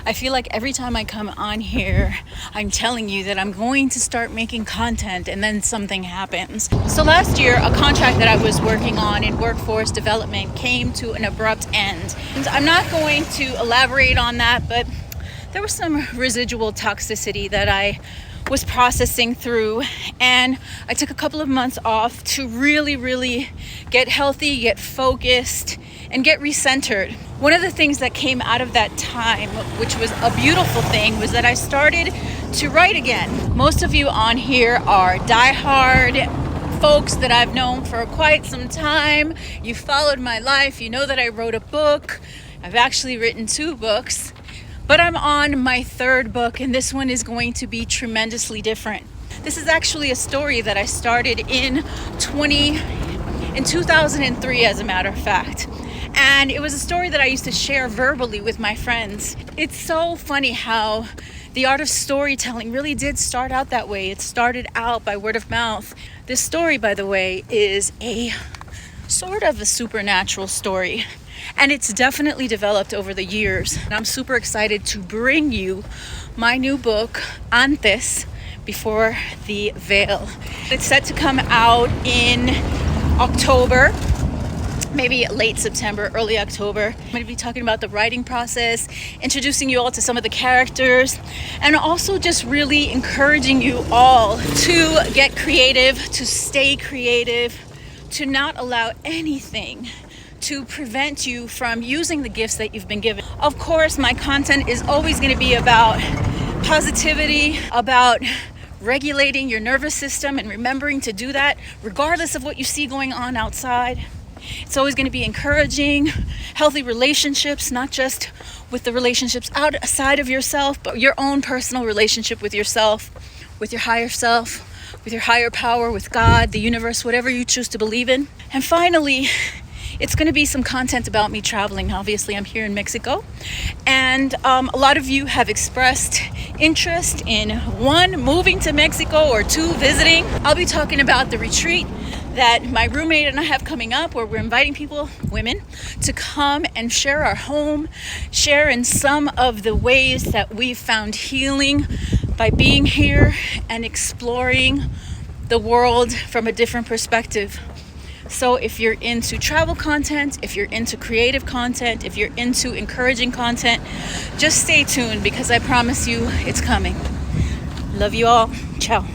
I feel like every time I come on here, I'm telling you that I'm going to start making content and then something happens. So last year, a contract that I was working on in workforce development came to an abrupt end. And I'm not going to elaborate on that, but there was some residual toxicity that I was processing through, and I took a couple of months off to really get healthy, get focused, and get recentered. One of the things that came out of that time, which was a beautiful thing, was that I started to write again. Most of you on here are diehard folks that I've known for quite some time. You followed my life. You know that I wrote a book. I've actually written 2 books. But I'm on my 3rd book, and this one is going to be tremendously different. This is actually a story that I started in 2003, as a matter of fact. And it was a story that I used to share verbally with my friends. It's so funny how the art of storytelling really did start out that way. It started out by word of mouth. This story, by the way, is a sort of a supernatural story. And it's definitely developed over the years. And I'm super excited to bring you my new book, Antes, Before the Veil. It's set to come out in October, maybe late September, early October. I'm going to be talking about the writing process, introducing you all to some of the characters, and also just really encouraging you all to get creative, to stay creative, to not allow anything to prevent you from using the gifts that you've been given. Of course, my content is always going to be about positivity, about regulating your nervous system and remembering to do that regardless of what you see going on outside. It's always going to be encouraging healthy relationships, not just with the relationships outside of yourself, but your own personal relationship with yourself, with your higher self, with your higher power, with God, the universe, whatever you choose to believe in. And finally, it's going to be some content about me traveling. Obviously, I'm here in Mexico, and a lot of you have expressed interest in 1, moving to Mexico, or 2, visiting. I'll be talking about the retreat that my roommate and I have coming up, where we're inviting people, women, to come and share our home, share in some of the ways that we've found healing by being here and exploring the world from a different perspective. So if you're into travel content, if you're into creative content, if you're into encouraging content, just stay tuned, because I promise you it's coming. Love you all. Ciao.